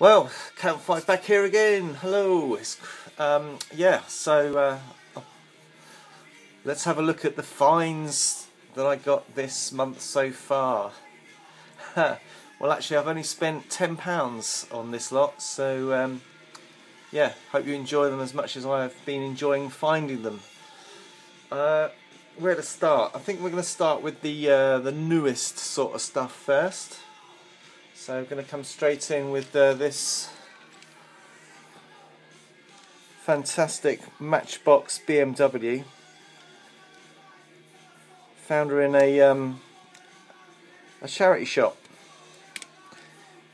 Well, Campfire back here again. Hello. Let's have a look at the finds that I got this month so far. Well, actually, I've only spent £10 on this lot, so yeah, hope you enjoy them as much as I have been enjoying finding them. Where to start? I think we're going to start with the newest sort of stuff first. So I'm going to come straight in with this fantastic Matchbox BMW. Found her in a charity shop.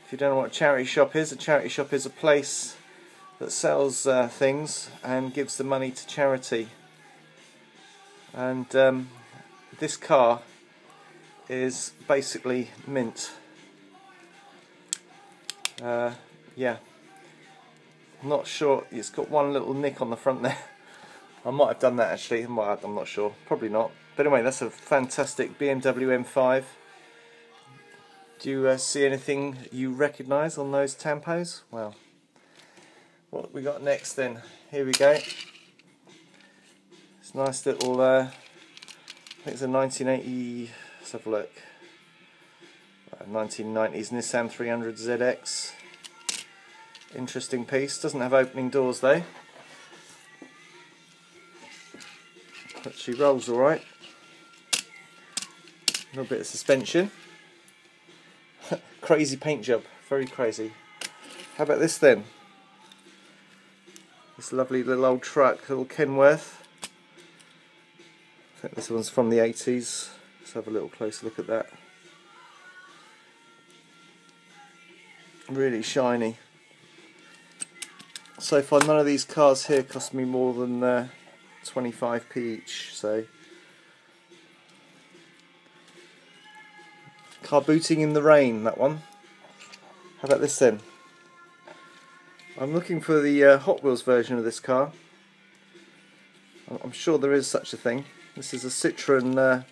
If you don't know what a charity shop is a place that sells things and gives the money to charity. And this car is basically mint. Yeah, not sure, it's got one little nick on the front there. I might have done that actually, I'm not sure, probably not. But anyway, that's a fantastic BMW M5. Do you see anything you recognise on those tampos? Well, what we got next then? Here we go. It's a nice little, I think it's a 1980, let's have a look. 1990s Nissan 300 ZX. Interesting piece. Doesn't have opening doors though, but she rolls alright. A little bit of suspension. Crazy paint job, very crazy. How about this then? This lovely little old truck, little Kenworth. I think this one's from the 80s. Let's have a little closer look at that. Really shiny. So far none of these cars here cost me more than 25p each, so car booting in the rain, that one. How about this then? I'm looking for the Hot Wheels version of this car. I'm sure there is such a thing. This is a Citroen,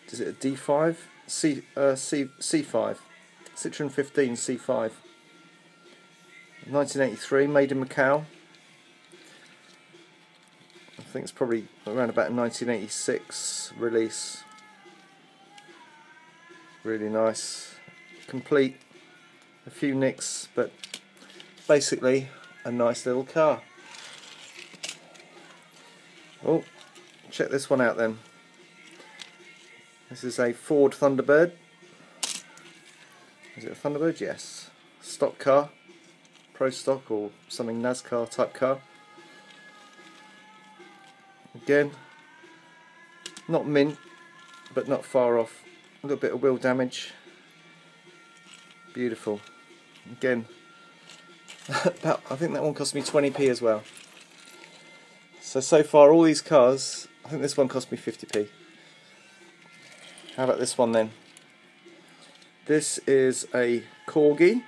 is it a D5? C5. Citroen 15 C5. 1983, made in Macau. I think it's probably around about 1986 release. Really nice. Complete. A few nicks, but basically a nice little car. Oh, check this one out then. This is a Ford Thunderbird. Is it a Thunderbird? Yes. Stock car. Pro stock or something NASCAR type car. Again, not mint, but not far off. A little bit of wheel damage. Beautiful. Again, I think that one cost me 20p as well. So far all these cars, I think this one cost me 50p. How about this one then? This is a Corgi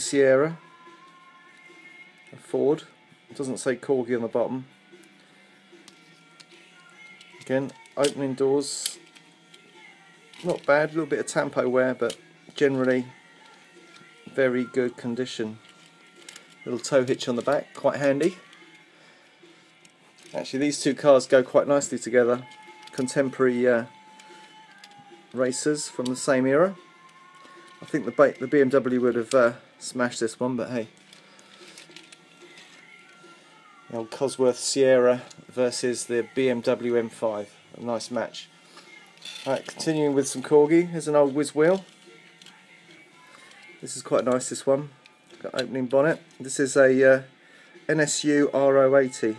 Sierra, a Ford. It doesn't say Corgi on the bottom. Again, opening doors, not bad, a little bit of tampo wear, but generally very good condition. Little tow hitch on the back, quite handy. Actually, these two cars go quite nicely together. Contemporary racers from the same era. I think the BMW would have smashed this one, but hey. The old Cosworth Sierra versus the BMW M5. A nice match. Alright, continuing with some Corgi. Here's an old whiz wheel. This is quite nice, this one. Got opening bonnet. This is a NSU R080.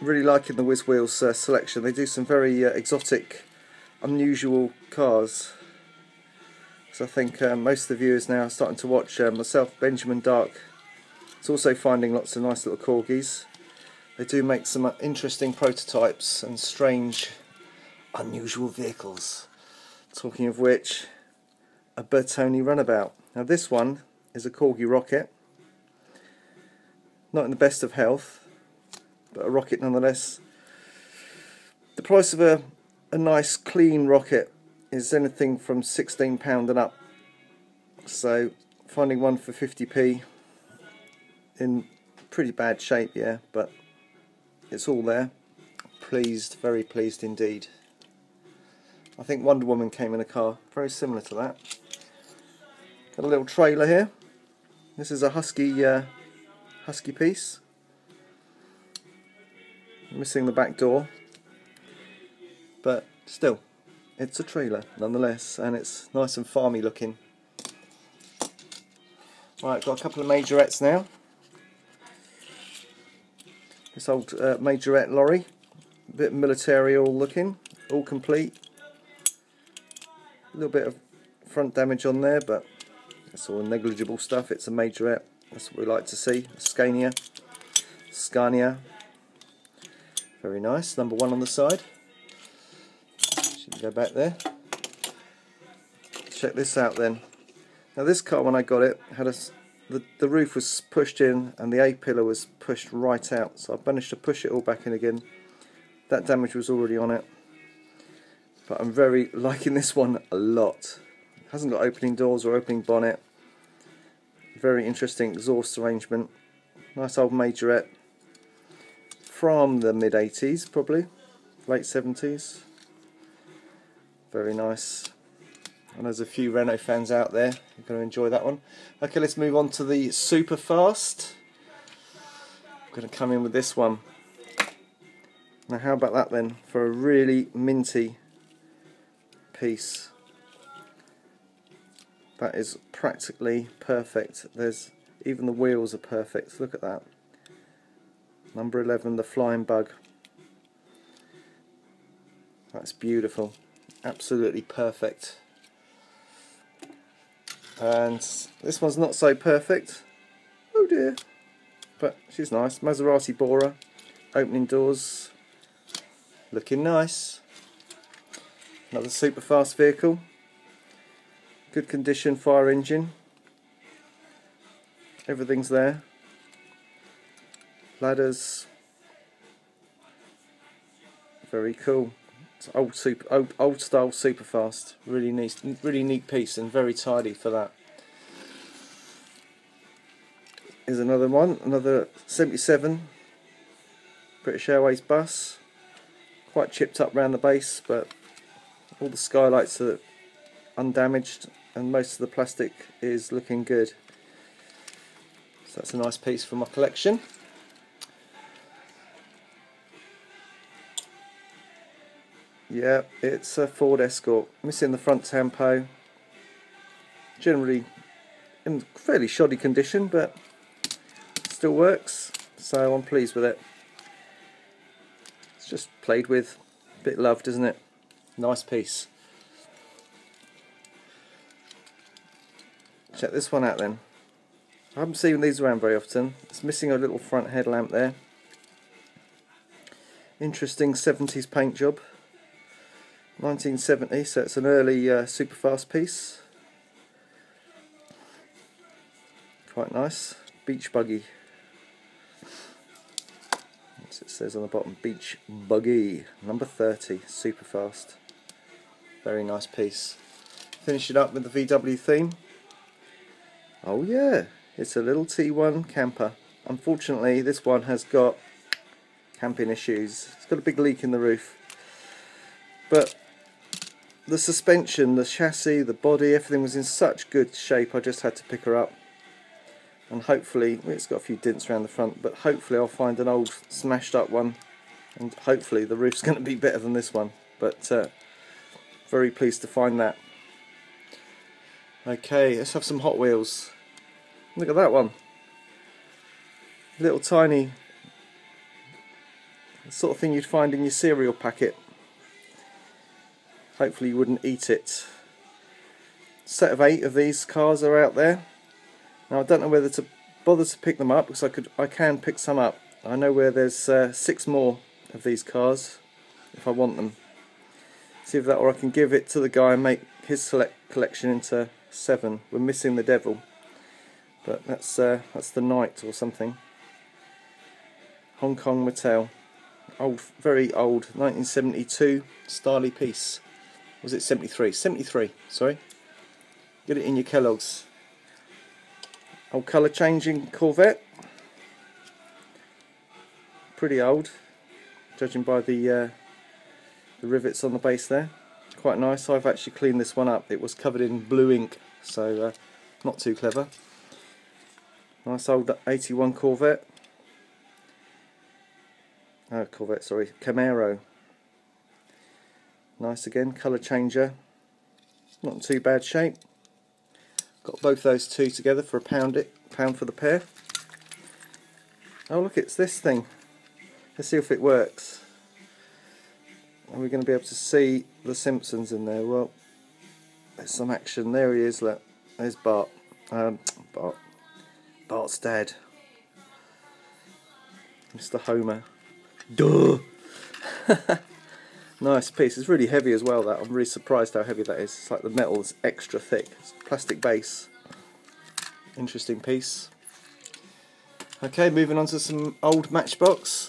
Really liking the whiz wheels selection. They do some very exotic, unusual cars. So I think most of the viewers now are starting to watch. Myself, Benjamin Dark, is also finding lots of nice little Corgis. They do make some interesting prototypes and strange, unusual vehicles. Talking of which, a Bertone runabout. Now this one is a Corgi rocket. Not in the best of health, but a rocket nonetheless. The price of a nice clean rocket is anything from £16 and up. So finding one for 50p in pretty bad shape, yeah, but it's all there. Pleased, very pleased indeed. I think Wonder Woman came in a car very similar to that. Got a little trailer here. This is a husky piece. Missing the back door, but still, it's a trailer nonetheless, and it's nice and farmy looking. Right, got a couple of majorettes now. This old majorette lorry, a bit military all looking, all complete. A little bit of front damage on there, but it's all negligible stuff. It's a majorette, that's what we like to see. Scania. Very nice, number 1 on the side. She can go back there. Check this out then. Now this car, when I got it, had the roof was pushed in and the A-pillar was pushed right out, so I managed to push it all back in again. That damage was already on it, but I'm very liking this one a lot. It hasn't got opening doors or opening bonnet. Very interesting exhaust arrangement. Nice old majorette from the mid-80s, probably late 70s. Very nice. And there's a few Renault fans out there who are going to enjoy that one. Okay, let's move on to the super fast. I'm going to come in with this one. Now how about that then, for a really minty piece. That is practically perfect. There's even the wheels are perfect. Look at that. Number 11, the Flying Bug. That's beautiful. Absolutely perfect. And this one's not so perfect. Oh dear. But she's nice. Maserati Bora. Opening doors. Looking nice. Another super fast vehicle. Good condition fire engine. Everything's there. Ladders. Very cool. It's old style super fast. Really neat piece and very tidy for that. Here's another one, another 77 British Airways bus. Quite chipped up round the base, but all the skylights are undamaged and most of the plastic is looking good. So that's a nice piece for my collection. Yeah, it's a Ford Escort. Missing the front tampo. Generally in fairly shoddy condition, but still works. So I'm pleased with it. It's just played with, a bit loved, isn't it? Nice piece. Check this one out then. I haven't seen these around very often. It's missing a little front headlamp there. Interesting 70s paint job. 1970, so it's an early super fast piece. Quite nice. Beach buggy. As it says on the bottom, beach buggy. Number 30, super fast. Very nice piece. Finish it up with the VW theme. Oh yeah, it's a little T1 camper. Unfortunately, this one has got camping issues. It's got a big leak in the roof. But the suspension, the chassis, the body, everything was in such good shape, I just had to pick her up. And hopefully, it's got a few dents around the front, but hopefully I'll find an old smashed up one, and hopefully the roof's going to be better than this one. But very pleased to find that. Okay, let's have some Hot Wheels. Look at that one. Little tiny, the sort of thing you'd find in your cereal packet. Hopefully you wouldn't eat it. Set of 8 of these cars are out there. Now I don't know whether to bother to pick them up, because I can pick some up. I know where there's 6 more of these cars if I want them. See if that, or I can give it to the guy and make his collection into 7. We're missing the devil, but that's the Knight or something. Hong Kong Mattel, old, very old, 1972 styly piece. Was it 73? 73, sorry. Get it in your Kellogg's. Old colour changing Corvette. Pretty old, judging by the rivets on the base there. Quite nice. I've actually cleaned this one up. It was covered in blue ink, so not too clever. Nice old 81 Corvette. Corvette, sorry, Camaro. Nice again, colour changer. Not in too bad shape. Got both those two together for £1 for the pair. Oh look, it's this thing. Let's see if it works. Are we going to be able to see the Simpsons in there? Well, there's some action. There he is, look. There's Bart. Bart's dad. Mr. Homer. Duh! Nice piece. It's really heavy as well, that. I'm really surprised how heavy that is. It's like the metal is extra thick. It's plastic base. Interesting piece. Okay, moving on to some old Matchbox.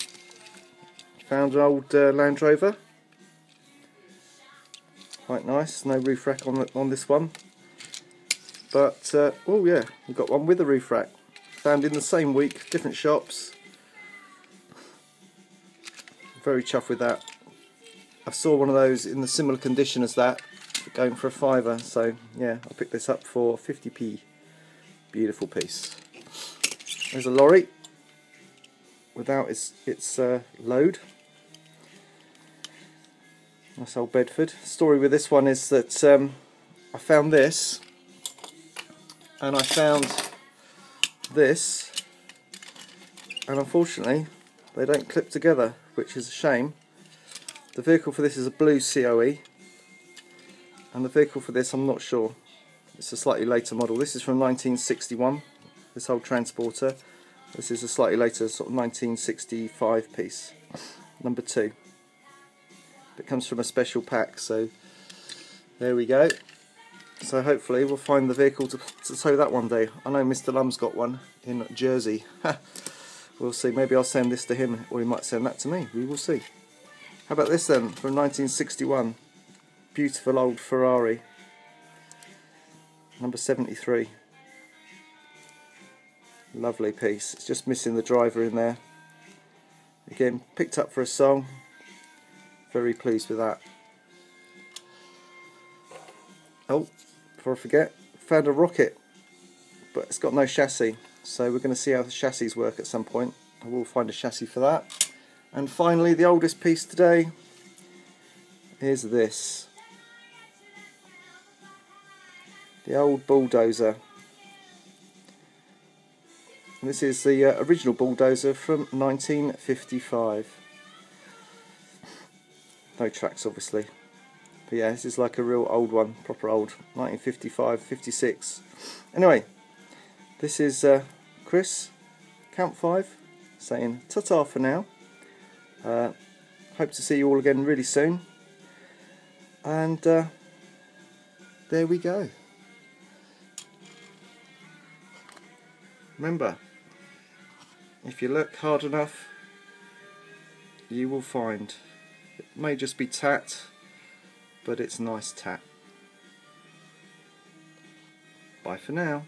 Found an old Land Rover. Quite nice. No roof rack on this one. But, oh yeah, we've got one with a roof rack. Found in the same week, different shops. Very chuffed with that. I saw one of those in the similar condition as that, going for a £5, so yeah, I picked this up for 50p. Beautiful piece. There's a lorry without its load. Nice old Bedford. Story with this one is that I found this, and I found this, and unfortunately they don't clip together, which is a shame. The vehicle for this is a blue COE, and the vehicle for this I'm not sure. It's a slightly later model. This is from 1961, this whole transporter. This is a slightly later sort of 1965 piece, number 2. It comes from a special pack, so there we go. So hopefully we'll find the vehicle to tow that one day. I know Mr. Lum's got one in Jersey. We'll see. Maybe I'll send this to him, or he might send that to me. We will see. How about this then, from 1961? Beautiful old Ferrari. Number 73. Lovely piece. It's just missing the driver in there. Again, picked up for a song. Very pleased with that. Oh, before I forget, found a rocket, but it's got no chassis, so we're going to see how the chassis work at some point. I will find a chassis for that. And finally, the oldest piece today is this. The old bulldozer. This is the original bulldozer from 1955. No tracks obviously. But yeah, this is like a real old one, proper old, 1955, 56. Anyway, this is Chris, Count 5, saying ta-ta for now. Hope to see you all again really soon. And there we go. Remember, if you look hard enough, you will find. It may just be tat, but it's nice tat. Bye for now.